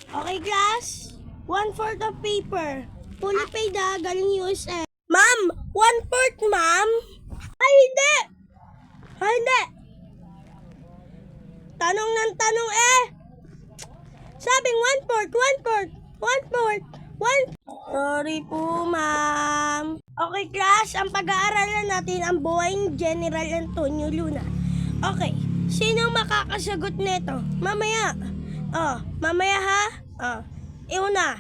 Okay, class? 1/4 of paper. Fully paid galing USA. Ma'am! 1/4, ma'am! Ay, hindi! Ay, hindi! Tanong ng tanong Sabing 1/4, 1/4, 1/4, 1/4. Sorry po, ma'am. Okay, class. Ang pag-aaralan natin ang buhay ni General Antonio Luna. Okay. Sinong makakasagot nito? Mamaya. Mamaya ha? Una.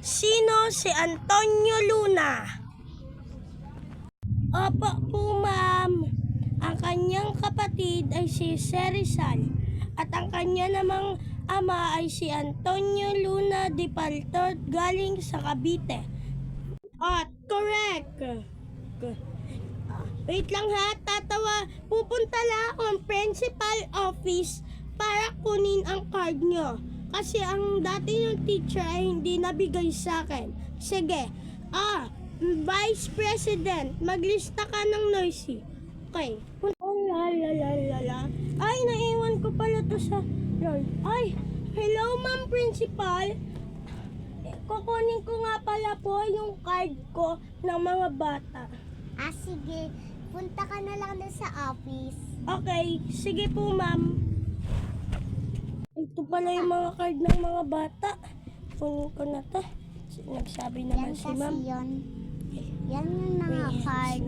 Sino si Antonio Luna? Opo po, ma'am. Ang kanyang kapatid ay si Sir Rizal at ang kanya namang ama ay si Antonio Luna de Paltot galing sa Cavite. At correct. Wait lang ha, pupunta lang akong principal office para kunin ang card nyo. Kasi ang dati yung teacher ay hindi nabigay sa akin. Sige. Vice President, maglista ka ng noisy. Okay. Ay, naiwan ko pala to sa Lord. Ay, hello ma'am principal. Kukunin ko nga pala po yung card ko ng mga bata. Sige. Punta ka na lang doon sa office. Okay, sige po ma'am. Ito pala yung mga card ng mga bata. Kunin ko na to. Nagsabi naman si ma'am. Yan yung mga card.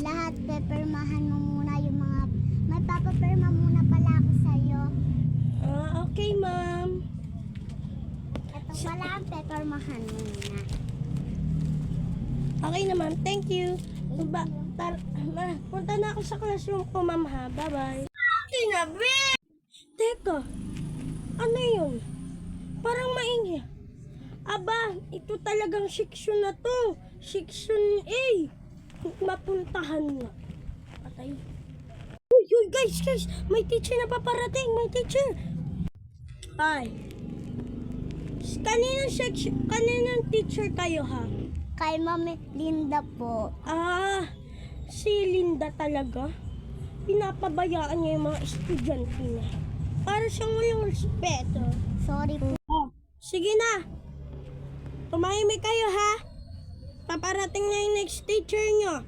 Lahat pepermahan mo muna yung mga... May papaperma muna pala ako sa'yo. Okay ma'am. Ito pala ang pepermahan mo muna. Okay naman, thank you. Punta na ako sa classroom ko ma'am ha. Bye-bye. Tinabi! Teka, ano yun? Parang maingay. Aba, ito talagang section na to. Section A. Mapuntahan nga. Patay. Uy, guys. May teacher na paparating. May teacher. Ay. Kaninang teacher kayo ha? Kay Mami Linda po. Si Linda talaga. Pinapabayaan niya yung mga estudyante niya. Para siyang walang respeto. Sorry po. Sige na. Tumahimik kayo ha. Paparating na yung next teacher nyo.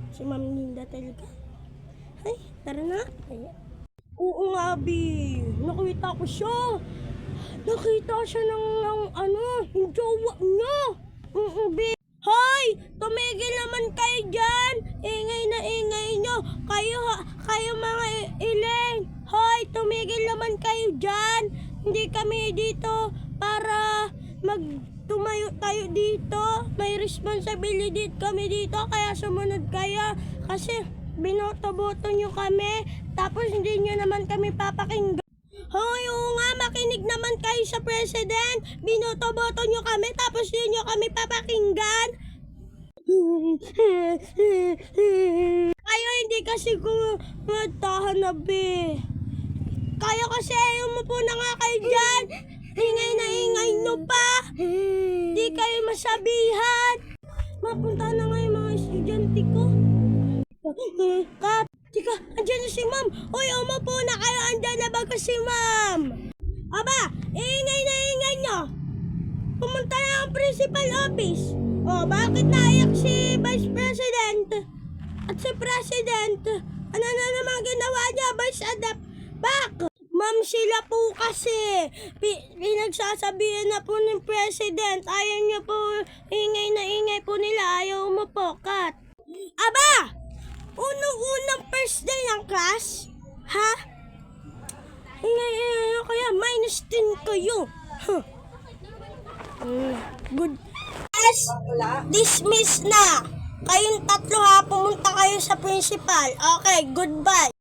Si Ma'am Linda talaga. Ay, tara na. Oo nga, Bi. Nakita ko siya. Nakita siya ng yung jowa niya. Bi. Hoy! Tumigil naman kayo dyan. Ingay na ingay nyo. Kayo mga iling. Hoy! Tumigil naman kayo dyan. Hindi kami dito para tumayo tayo dito. May responsibility kami dito. Kaya sumunod kayo. Kasi binoto-boto nyo kami. Tapos hindi nyo naman kami papakinggan. Hoy, oo nga, makinig naman kayo sa president. Binoto-boto nyo kami. Tapos hindi nyo kami papakinggan. Kayo hindi kasi kumatahan na be. Kayo kasi umupo na nga kayo dyan. Ingay na ingay nyo pa. Di kayo masabihan. Mapunta na nga yung mga estudyante ko. Tika, andyan na si ma'am. Uy, umupo na kayo. Andyan na bago si ma'am. Aba, ingay na ingay nyo. Pumunta na ang principal office. Bakit naiyak si Vice President? At si President? Ano na naman ginawa niya, Vice Adapt? Ma'am, sila po kasi. Pinagsasabihan na po ng President. Ayaw niya po, ingay na ingay po nila. Ayaw mo po, Kat. Aba! Unang first day ng class? Ha? Ingay kaya -10 kayo. Good. Yes, dismiss na. Kayong tatlo ha, pumunta kayo sa principal. Okay, goodbye.